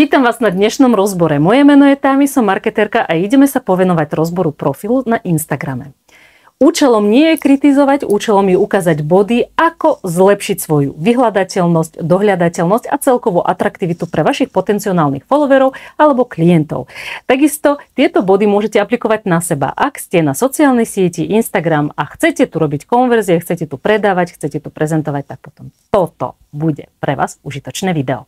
Vítam vás na dnešnom rozbore. Moje meno je Támi, som marketérka a ideme sa povenovať rozboru profilu na Instagrame. Účelom nie je kritizovať, účelom je ukázať body, ako zlepšiť svoju vyhľadateľnosť, dohľadateľnosť a celkovú atraktivitu pre vašich potenciálnych followerov alebo klientov. Takisto tieto body môžete aplikovať na seba. Ak ste na sociálnej sieti Instagram a chcete tu robiť konverzie, chcete tu predávať, chcete tu prezentovať, tak potom toto bude pre vás užitočné video.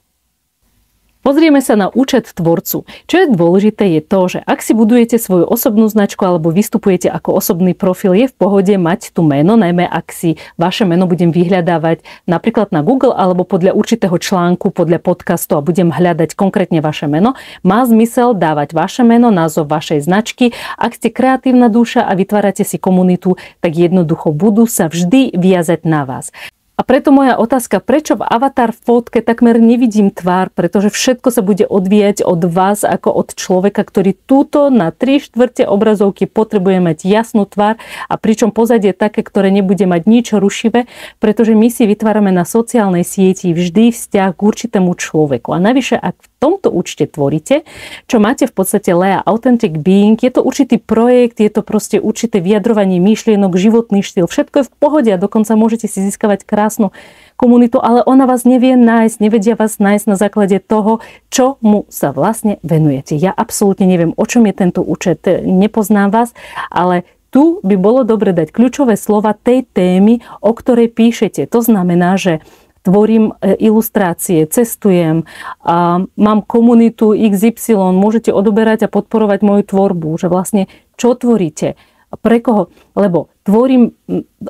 Pozrieme sa na účet tvorcu. Čo je dôležité je to, že ak si budujete svoju osobnú značku alebo vystupujete ako osobný profil, je v pohode mať tu meno, najmä ak si vaše meno budem vyhľadávať napríklad na Google alebo podľa určitého článku, podľa podcastu a budem hľadať konkrétne vaše meno. Má zmysel dávať vaše meno, názov vašej značky. Ak ste kreatívna duša a vytvárate si komunitu, tak jednoducho budú sa vždy viazať na vás. A preto moja otázka, prečo v avatar fotke takmer nevidím tvár, pretože všetko sa bude odvíjať od vás ako od človeka, ktorý túto na 3/4 obrazovky potrebuje mať jasnú tvár a pričom pozadie také, ktoré nebude mať nič rušivé, pretože my si vytvárame na sociálnej sieti vždy vzťah k určitému človeku. A navyše, ak v tomto účte tvoríte, čo máte v podstate Lea Authentic Being, je to určitý projekt, je to proste určité vyjadrovanie myšlienok, životný štýl, všetko je v pohode a dokonca môžete si získavať krásnu komunitu, ale ona vás nevie nájsť, nevedia vás nájsť na základe toho, čomu sa vlastne venujete. Ja absolútne neviem, o čom je tento účet, nepoznám vás, ale tu by bolo dobre dať kľúčové slova tej témy, o ktorej píšete. To znamená, že tvorím ilustrácie, cestujem, a mám komunitu XY, môžete odoberať a podporovať moju tvorbu, že vlastne čo tvoríte, pre koho, lebo tvorím,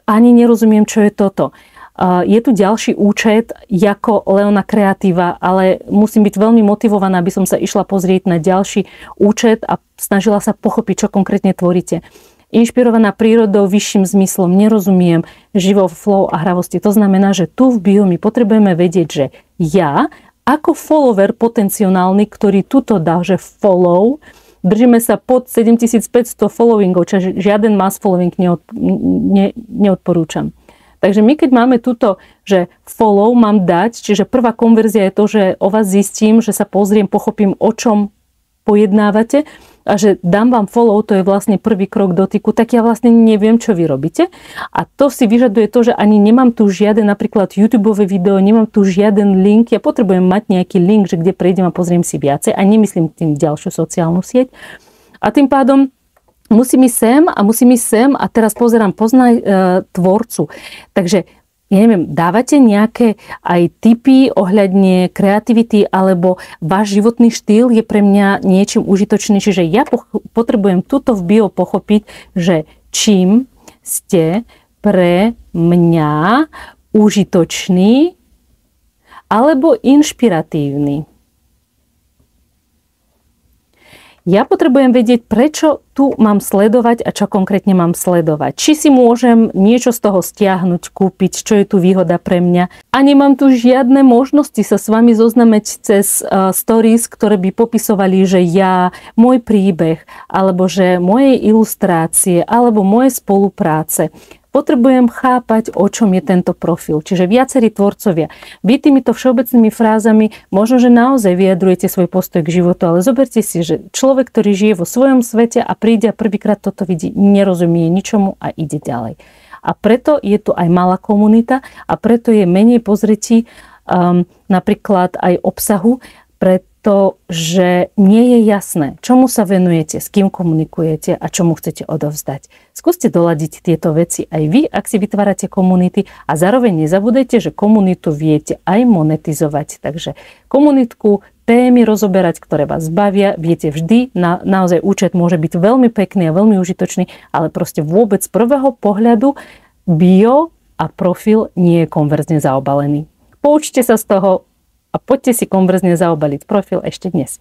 ani nerozumiem, čo je toto. Je tu ďalší účet ako Leona Kreatíva, ale musím byť veľmi motivovaná, aby som sa išla pozrieť na ďalší účet a snažila sa pochopiť, čo konkrétne tvoríte. Inšpirovaná prírodou, vyšším zmyslom, nerozumiem, živou flow a hravosti. To znamená, že tu v bio my potrebujeme vedieť, že ja ako follower potenciálny, ktorý tuto dá, že follow, držíme sa pod 7500 followingov, čiže žiaden mass following neodporúčam. Takže my keď máme tuto, že follow mám dať, čiže prvá konverzia je to, že o vás zistím, že sa pozriem, pochopím, o čom pojednávate a že dám vám follow, to je vlastne prvý krok dotyku, tak ja vlastne neviem, čo vy robíte. A to si vyžaduje to, že ani nemám tu žiaden napríklad YouTubeové video, nemám tu žiaden link, ja potrebujem mať nejaký link, že kde prejdem a pozriem si viacej a nemyslím tým ďalšiu sociálnu sieť. A tým pádom musím ísť sem a teraz poznaj tvorcu. Takže ja neviem, dávate nejaké aj tipy ohľadne kreativity alebo váš životný štýl je pre mňa niečím užitočný. Čiže ja potrebujem tuto v bio pochopiť, že čím ste pre mňa užitočný alebo inšpiratívny. Ja potrebujem vedieť, prečo tu mám sledovať a čo konkrétne mám sledovať. Či si môžem niečo z toho stiahnuť, kúpiť, čo je tu výhoda pre mňa. A nemám tu žiadne možnosti sa s vami zoznamiť cez stories, ktoré by popisovali, že ja, môj príbeh, alebo že moje ilustrácie, alebo moje spolupráce. Potrebujem chápať, o čom je tento profil. Čiže viacerí tvorcovia. Vy týmito všeobecnými frázami možno, že naozaj vyjadrujete svoj postoj k životu, ale zoberte si, že človek, ktorý žije vo svojom svete a príde a prvýkrát toto vidí, nerozumie ničomu a ide ďalej. A preto je tu aj malá komunita a preto je menej pozretí napríklad aj obsahu, pretože nie je jasné, čomu sa venujete, s kým komunikujete a čomu chcete odovzdať. Skúste doladiť tieto veci aj vy, ak si vytvárate komunity a zároveň nezabudajte, že komunitu viete aj monetizovať. Takže komunitku, témy rozoberať, ktoré vás bavia, viete vždy, naozaj účet môže byť veľmi pekný a veľmi užitočný, ale proste vôbec z prvého pohľadu bio a profil nie je konverzne zaobalený. Poučte sa z toho a poďte si konverzne zaobaliť profil ešte dnes.